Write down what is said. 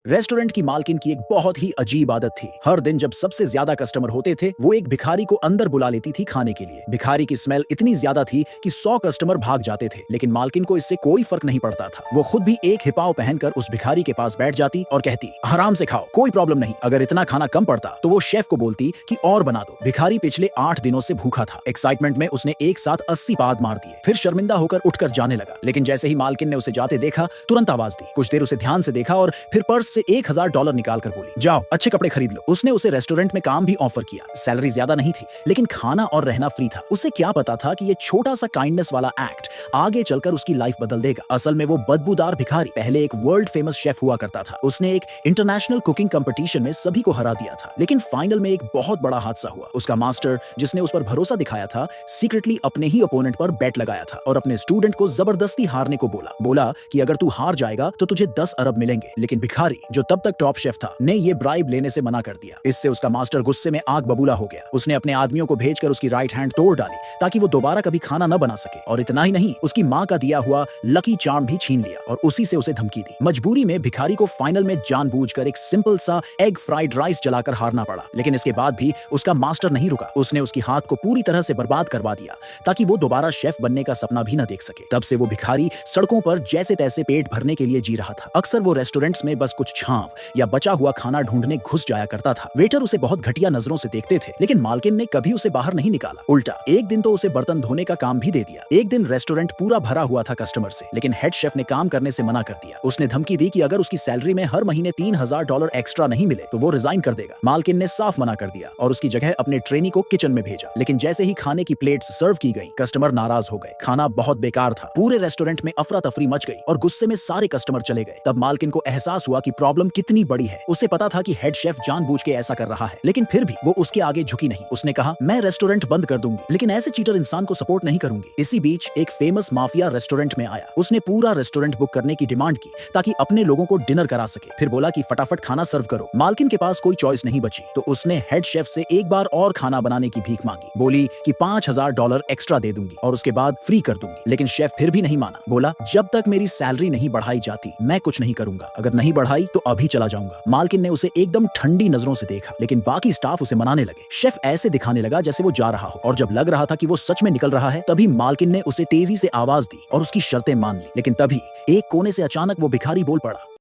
Restaurant की मालकिन की एक बहुत ही अजीब आदत थी। हर दिन जब सबसे ज्यादा कस्टमर होते थे, वो एक भिखारी को अंदर बुला लेती थी खाने के लिए। भिखारी की स्मेल इतनी ज्यादा थी कि 100 कस्टमर भाग जाते थे, लेकिन मालकिन को इससे कोई फर्क नहीं पड़ता था। वो खुद भी एक हिपाव पहनकर उस भिखारी के पास बैठ जाती और कहती, आराम से खाओ, कोई प्रॉब्लम नहीं। अगर इतना खाना कम पड़ता तो वो शेफ को बोलती कि और बना दो। भिखारी पिछले 8 दिनों से भूखा था। एक्साइटमेंट में उसने एक साथ 80 पाद मार दिए, फिर शर्मिंदा होकर उठकर जाने लगा। लेकिन जैसे ही मालकिन ने उसे जाते देखा, तुरंत आवाज दी। कुछ देर उसे ध्यान से देखा और फिर पर्स से $1000 निकालकर बोली, जाओ अच्छे कपड़े खरीद लो। उसने उसे रेस्टोरेंट में काम भी ऑफर किया। सैलरी ज्यादा नहीं थी, लेकिन खाना और रहना फ्री था। उसे क्या पता था कि ये छोटा सा काइंडनेस वाला एक्ट आगे चलकर उसकी लाइफ बदल देगा। असल में वो बदबूदार भिखारी पहले एक वर्ल्ड फेमस शेफ हुआ करता था। उसने एक इंटरनेशनल कुकिंग कंपटीशन में सभी को हरा दिया था, लेकिन फाइनल में एक बहुत बड़ा हादसा हुआ। उसका मास्टर, जिसने उस पर भरोसा दिखाया था, सीक्रेटली अपने ही ओपोनेंट पर बेट लगाया था और अपने स्टूडेंट को जबरदस्ती हारने को बोला कि अगर तू हार जाएगा तो तुझे 10 अरब मिलेंगे। लेकिन भिखारी, जो तब तक टॉप शेफ था, ने ये ब्राइब लेने से मना कर दिया। इससे उसका मास्टर गुस्से में आग बबूला हो गया। उसने अपने आदमियों को भेजकर उसकी राइट हैंड तोड़ डाली ताकि वो दोबारा कभी खाना न बना सके। और इतना ही नहीं, उसकी मां का दिया हुआ लकी चार्म भी छीन लिया और उसी से उसे धमकी दी। मजबूरी में भिखारी को फाइनल में जानबूझकर एक सिंपल सा एग फ्राइड राइस जलाकर हारना पड़ा। लेकिन इसके बाद भी उसका मास्टर नहीं रुका। उसने उसकी हाथ को पूरी तरह से बर्बाद करवा दिया ताकि वो दोबारा शेफ बनने का सपना भी न देख सके। तब से वो भिखारी सड़कों पर जैसे तैसे पेट भरने के लिए जी रहा था। अक्सर वो रेस्टोरेंट्स में बस कुछ छांव या बचा हुआ खाना ढूंढने घुस जाया करता था। वेटर उसे बहुत घटिया नजरों से देखते थे, लेकिन मालकिन ने कभी उसे बाहर नहीं निकाला। उल्टा एक दिन तो उसे बर्तन धोने का काम भी दे दिया। एक दिन रेस्टोरेंट पूरा भरा हुआ था कस्टमर से, लेकिन हेड शेफ ने काम करने से मना कर दिया। उसने धमकी दी कि अगर उसकी सैलरी में हर महीने $3000 एक्स्ट्रा नहीं मिले तो वो रिजाइन कर देगा। मालकिन ने साफ मना कर दिया और उसकी जगह अपने ट्रेनी को किचन में भेजा। लेकिन जैसे ही खाने की प्लेट्स सर्व की गई, कस्टमर नाराज हो गए। खाना बहुत बेकार था। पूरे रेस्टोरेंट में अफरा तफरी मच गई और गुस्से में सारे कस्टमर चले गए। तब मालकिन को एहसास हुआ कि प्रॉब्लम कितनी बड़ी है। उसे पता था कि हेड शेफ जानबूझ के ऐसा कर रहा है, लेकिन फिर भी वो उसके आगे झुकी नहीं। उसने कहा, मैं रेस्टोरेंट बंद कर दूंगी, लेकिन ऐसे चीटर इंसान को सपोर्ट नहीं करूंगी। इसी बीच एक फेमस माफिया रेस्टोरेंट में आया। उसने पूरा रेस्टोरेंट बुक करने की डिमांड की ताकि अपने लोगों को डिनर करा सके। फिर बोला कि फटाफट खाना सर्व करो। मालकिन के पास कोई चॉइस नहीं बची, तो उसने हेड शेफ से एक बार और खाना बनाने की भीख मांगी। बोली कि $5000 एक्स्ट्रा दे दूंगी और उसके बाद फ्री कर दूंगी। लेकिन शेफ फिर भी नहीं माना। बोला, जब तक मेरी सैलरी नहीं बढ़ाई जाती मैं कुछ नहीं करूंगा। अगर नहीं बढ़ाई तो अभी चला जाऊंगा। मालकिन ने उसे एकदम ठंडी नजरों से देखा, लेकिन बाकी स्टाफ उसे मनाने लगे। शेफ ऐसे दिखाने लगा जैसे वो जा रहा हो, और जब लग रहा था कि वो सच में निकल रहा है, तभी मालकिन ने उसे तेजी से आवाज दी और उसकी शर्तें मान ली। लेकिन तभी एक कोने से अचानक वो भिखारी बोल पड़ा,